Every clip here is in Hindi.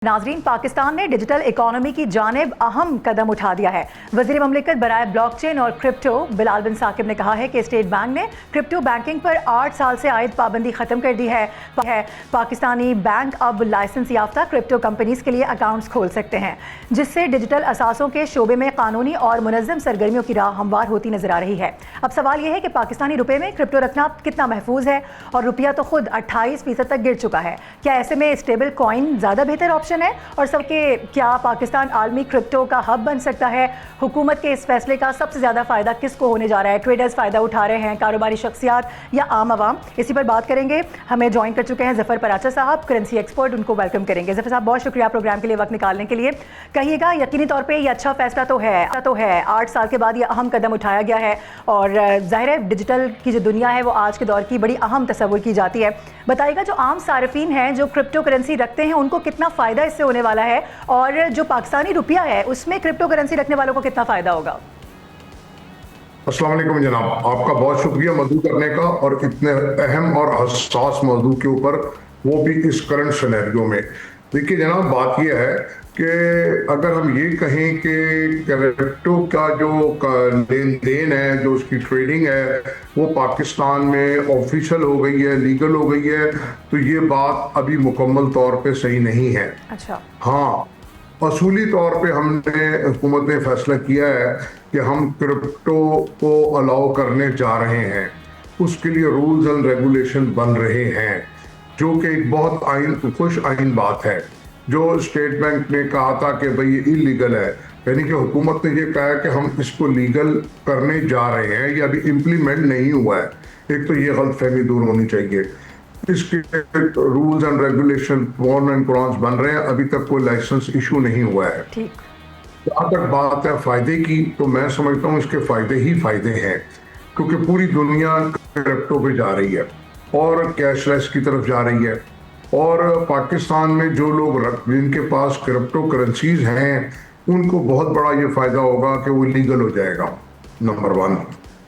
नाजरीन, पाकिस्तान ने डिजिटल इकोनॉमी की जानिब अहम कदम उठा दिया है। वज़ीर ममलिकत बराए ब्लॉकचेन और क्रिप्टो बिलाल बिन साकिब ने कहा है कि स्टेट बैंक ने क्रिप्टो बैंकिंग पर 8 साल से आयद पाबंदी खत्म कर दी है। पाकिस्तानी बैंक अब लाइसेंस याफ्ता क्रिप्टो कंपनीज के लिए अकाउंट्स खोल सकते हैं, जिससे डिजिटल असासों के शोबे में कानूनी और मुनज़्ज़म सरगर्मियों की राह हमवार होती नजर आ रही है। अब सवाल यह है कि पाकिस्तानी रुपये में क्रिप्टो रखना कितना महफूज है, और रुपया तो खुद 28% तक गिर चुका है। क्या ऐसे में स्टेबल कॉइन ज़्यादा बेहतर ऑप्शन है? और सबके क्या पाकिस्तान आलमी क्रिप्टो का हब बन सकता है? हुकूमत के इस फैसले का सबसे ज्यादा फायदा किसको होने जा रहा है? ट्रेडर्स फायदा उठा रहे हैं, कारोबारी शख्सियात या आम आवाम? इसी पर बात करेंगे। हमें ज्वाइन कर चुके हैं जफर पराचा साहब, करेंसी एक्सपर्ट। उनको वेलकम करेंगे। जफर साहब, बहुत शुक्रिया प्रोग्राम के लिए वक्त निकालने के लिए। कहिएगा, यकीनी तौर पर यह अच्छा फैसला तो है 8 साल के बाद यह अहम कदम उठाया गया है, और जाहिर है डिजिटल की जो दुनिया है वो आज के दौर की बड़ी अहम तस्वुर की जाती है। बताइएगा, जो आम सार्फिन हैं जो क्रिप्टो करेंसी रखते हैं उनको कितना फ़ायदा इससे होने वाला है, और जो पाकिस्तानी रुपया है उसमें क्रिप्टो करेंसी रखने वालों को कितना फ़ायदा होगा? अस्सलाम वालेकुम जनाब, आपका बहुत शुक्रिया मौजू करने का, और इतने अहम और हसास मौजू के ऊपर, वो भी इस करंट सिनेरियो में। देखिए जनाब, बात यह है कि अगर हम ये कहें कि क्रिप्टो का जो लेन देन है, जो उसकी ट्रेडिंग है, वो पाकिस्तान में ऑफिशियल हो गई है, लीगल हो गई है, तो ये बात अभी मुकम्मल तौर पे सही नहीं है। अच्छा। हाँ, असूली तौर पे हमने, हुकूमत ने फैसला किया है कि हम क्रिप्टो को अलाउ करने जा रहे हैं। उसके लिए रूल्स एंड रेगुलेशन बन रहे हैं, जो कि एक बहुत खुश आइन बात है। जो स्टेट बैंक ने कहा था कि भाई ये इलीगल है, यानी कि हुकूमत ने ये कहा है कि हम इसको लीगल करने जा रहे हैं, ये अभी इम्प्लीमेंट नहीं हुआ है। एक तो ये गलतफहमी दूर होनी चाहिए। इसके rules and regulation pros and cons बन रहे हैं, अभी तक कोई लाइसेंस इशू नहीं हुआ है। जहाँ तक बात है फायदे की, तो मैं समझता हूँ इसके फायदे ही फायदे हैं, क्योंकि पूरी दुनिया क्रिप्टो पे जा रही है और कैशलेस की तरफ जा रही है। और पाकिस्तान में जो लोग जिनके पास क्रिप्टो करेंसीज हैं, उनको बहुत बड़ा ये फायदा होगा कि वो लीगल हो जाएगा, नंबर 1।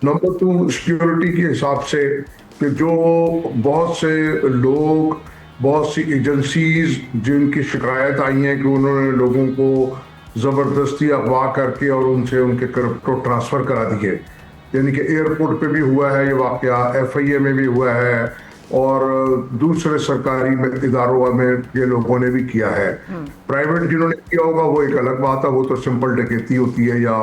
नंबर 2, सिक्योरिटी के हिसाब से कि जो बहुत से लोग, बहुत सी एजेंसीज जिनकी शिकायत आई है कि उन्होंने लोगों को ज़बरदस्ती अगवा करके और उनसे उनके क्रिप्टो ट्रांसफ़र करा दिए, यानी कि एयरपोर्ट पे भी हुआ है ये वाक़या, FIA में भी हुआ है, और दूसरे सरकारी इदारों में ये लोगों ने भी किया है। प्राइवेट जिन्होंने किया होगा वो एक अलग बात है, वो तो सिंपल डकैती होती है या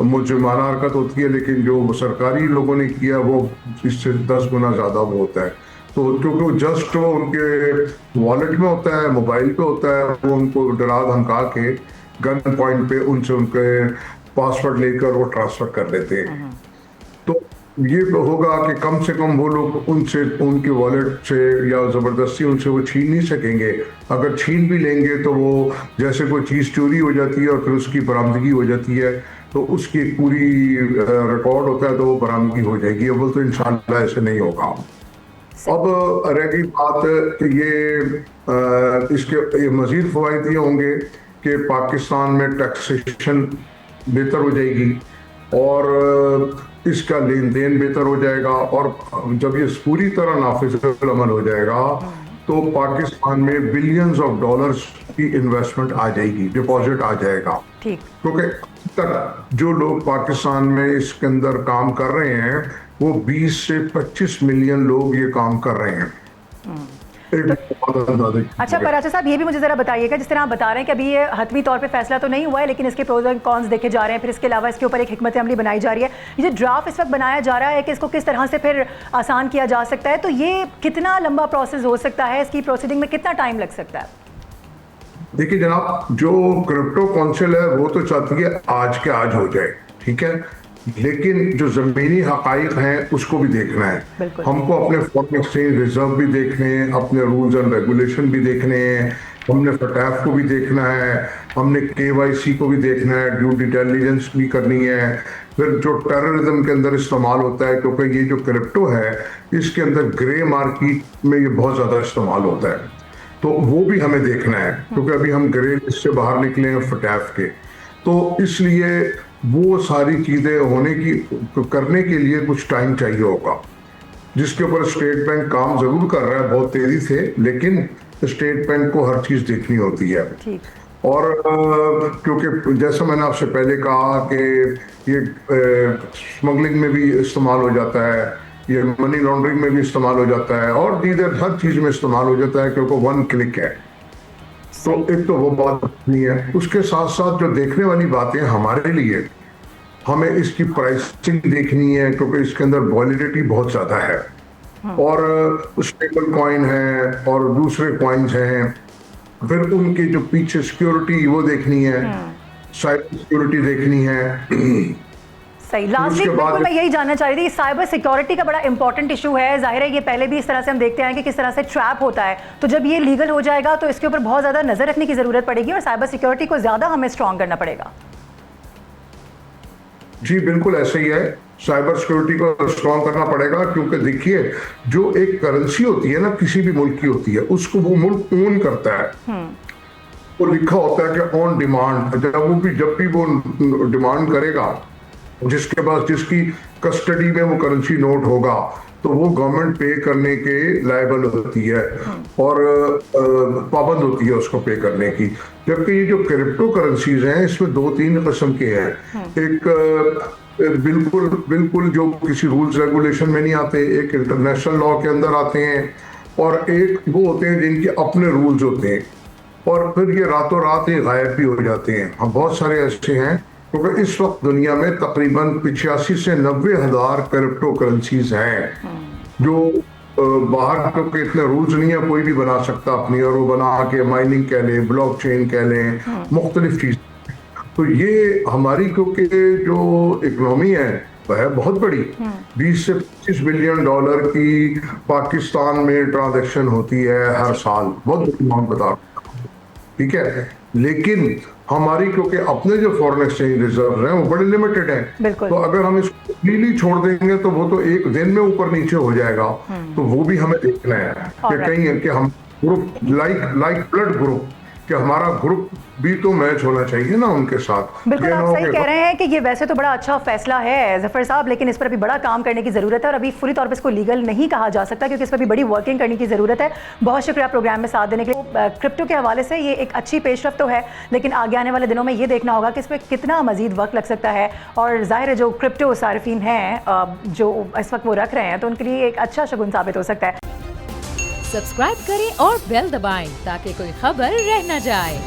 मुजरिमाना हरकत होती है, लेकिन जो सरकारी लोगों ने किया वो इससे 10 गुना ज़्यादा वो होता है। तो क्योंकि जस्ट वो उनके वॉलेट में होता है, मोबाइल पे होता है, वो उनको डरा धमका के गन पॉइंट पे उनसे उनके पासवर्ड लेकर वो ट्रांसफ़र कर लेते हैं। तो ये होगा कि कम से कम वो लोग उनसे, उनके वॉलेट से या ज़बरदस्ती उनसे वो छीन नहीं सकेंगे। अगर छीन भी लेंगे तो वो जैसे कोई चीज़ चोरी हो जाती है और फिर उसकी बरामदगी हो जाती है, तो उसकी पूरी रिकॉर्ड होता है, तो वो बरामदगी हो जाएगी। अब तो इंशाल्लाह ऐसे नहीं होगा। अब रह गई बात ये, इसके मज़ीद फ़वाइद ये होंगे कि पाकिस्तान में टैक्सेशन बेहतर हो जाएगी, और इसका लेन देन बेहतर हो जाएगा, और जब ये पूरी तरह नाफिज़ अमल हो जाएगा तो पाकिस्तान में बिलियंस ऑफ डॉलर्स की इन्वेस्टमेंट आ जाएगी, डिपॉजिट आ जाएगा। क्योंकि तक जो लोग पाकिस्तान में इसके अंदर काम कर रहे हैं, वो 20 से 25 मिलियन लोग ये काम कर रहे हैं। अच्छा पराचा साहब, ये भी मुझे जरा बताइएगा, जिस तरह आप बता रहे हैं कि अभी ये हतमी तौर पे फैसला तो नहीं हुआ है, लेकिन इसके प्रोज एंड कॉन्स देखे जा रहे हैं, फिर इसके अलावा इसके ऊपर एक हिकमत अमली बनाई जा रही है। ये जो ड्राफ्ट इस वक्त बनाया जा रहा है कि इसको किस तरह से फिर आसान किया जा सकता है, तो ये कितना लंबा प्रोसेस हो सकता है? इसकी प्रोसीडिंग में कितना टाइम लग सकता है? देखिए जनाब, जो क्रिप्टो काउंसिल है वो तो चाहती है आज के आज हो जाए, ठीक है, लेकिन जो ज़मीनी हक़ाइक़ हैं उसको भी देखना है। हमको अपने फॉरेन एक्सचेंज रिजर्व भी देखने हैं, अपने रूल्स एंड रेगुलेशन भी देखने हैं, हमने फटैफ को भी देखना है, हमने KYC को भी देखना है, ड्यू डिटेलिजेंस भी करनी है। फिर जो टेररिज्म के अंदर इस्तेमाल होता है, क्योंकि ये जो क्रिप्टो है इसके अंदर ग्रे मार्केट में ये बहुत ज़्यादा इस्तेमाल होता है, तो वो भी हमें देखना है, क्योंकि अभी हम ग्रे लिस्ट से बाहर निकले हैं फटैफ के। तो इसलिए वो सारी चीज़ें होने की, करने के लिए कुछ टाइम चाहिए होगा, जिसके ऊपर स्टेट बैंक काम ज़रूर कर रहा है बहुत तेज़ी से, लेकिन स्टेट बैंक को हर चीज देखनी होती है। ठीक। और क्योंकि जैसा मैंने आपसे पहले कहा कि ये स्मगलिंग में भी इस्तेमाल हो जाता है, ये मनी लॉन्ड्रिंग में भी इस्तेमाल हो जाता है, और दीगर हर चीज में इस्तेमाल हो जाता है क्योंकि वन क्लिक है। तो एक तो वो बात नहीं है। उसके साथ साथ जो देखने वाली बातें हमारे लिए, हमें इसकी प्राइसिंग देखनी है क्योंकि इसके अंदर वॉलिडिटी बहुत ज्यादा है, और स्टेबल कॉइन है और दूसरे कॉइन्स हैं, फिर उनके जो पीछे सिक्योरिटी वो देखनी है, साइबर सिक्योरिटी देखनी है। सही। लास्टली बिल्कुल मैं यही जानना चाह रही थी, साइबर सिक्योरिटी का बड़ा इंपॉर्टेंट इशू है। जाहिर है ये पहले भी इस तरह से हम देखते हैं कि किस तरह से ट्रैप होता है, तो जब ये लीगल हो जाएगा तो इसके ऊपर बहुत ज़्यादा नज़र रखने की ज़रूरत पड़ेगी और साइबर सिक्योरिटी को ज़्यादा हमें स्ट्रॉन्ग करना पड़ेगा। जी बिल्कुल ऐसे ही है, साइबर सिक्योरिटी को स्ट्रॉन्ग करना पड़ेगा, क्योंकि देखिए जो एक करेंसी होती है ना किसी भी मुल्क की होती है, उसको वो मुल्क ओन करता है। वो लिखा होता है कि ऑन डिमांड, जब भी वो डिमांड करेगा, जिसके पास जिसकी कस्टडी में वो करेंसी नोट होगा, तो वो गवर्नमेंट पे करने के लायबल होती है और पाबंद होती है उसको पे करने की। जबकि ये जो क्रिप्टो करेंसीज हैं इसमें 2-3 किस्म के हैं। एक बिल्कुल बिल्कुल जो किसी रूल्स रेगुलेशन में नहीं आते, एक इंटरनेशनल लॉ के अंदर आते हैं, और एक वो होते हैं जिनके अपने रूल्स होते हैं, और फिर ये रातों रात ये गायब भी हो जाते हैं। हम बहुत सारे ऐसे हैं, क्योंकि इस वक्त दुनिया में तकरीबन 85 से 90 हजार क्रिप्टो करेंसीज हैं जो बाहर क्योंकि इतने रूल्स नहीं है, कोई भी बना सकता अपनी, और वो बना के माइनिंग कह लें, ब्लॉकचेन कह लें, मुख्तलिफ चीज। तो ये हमारी क्योंकि जो इकोनॉमी है वह है बहुत बड़ी, 20 से 25 बिलियन डॉलर की पाकिस्तान में ट्रांजैक्शन होती है हर साल, बहुत बड़ी अमाउंट बता रहा हूं, ठीक है। लेकिन हमारी क्योंकि अपने जो फॉरेन एक्सचेंज रिजर्व हैं वो बड़े लिमिटेड हैं, तो अगर हम इसको फ्रीली छोड़ देंगे तो वो तो एक दिन में ऊपर नीचे हो जाएगा। तो वो भी हमें देखना है कि कहीं कि हम ग्रुप लाइक ब्लड ग्रुप, कि हमारा ग्रुप भी तो मैच होना चाहिए ना उनके साथ। बिल्कुल आप सही कह रहे हैं कि ये वैसे तो बड़ा अच्छा फैसला है जफर साहब, लेकिन इस पर अभी बड़ा काम करने की ज़रूरत है और अभी पूरी तौर पे इसको लीगल नहीं कहा जा सकता क्योंकि इस पर भी बड़ी वर्किंग करने की ज़रूरत है। बहुत शुक्रिया प्रोग्राम में साथ देने के लिए। क्रिप्टो के हवाले से ये एक अच्छी पेशरफ्त तो है, लेकिन आगे आने वाले दिनों में ये देखना होगा कि इस पर कितना मजीद वक्त लग सकता है। और जाहिर है जो क्रिप्टो सार्फिन हैं जो इस वक्त वो रख रहे हैं, तो उनके लिए एक अच्छा शगुन साबित हो सकता है। सब्सक्राइब करें और बेल दबाएं ताकि कोई खबर रह न जाए।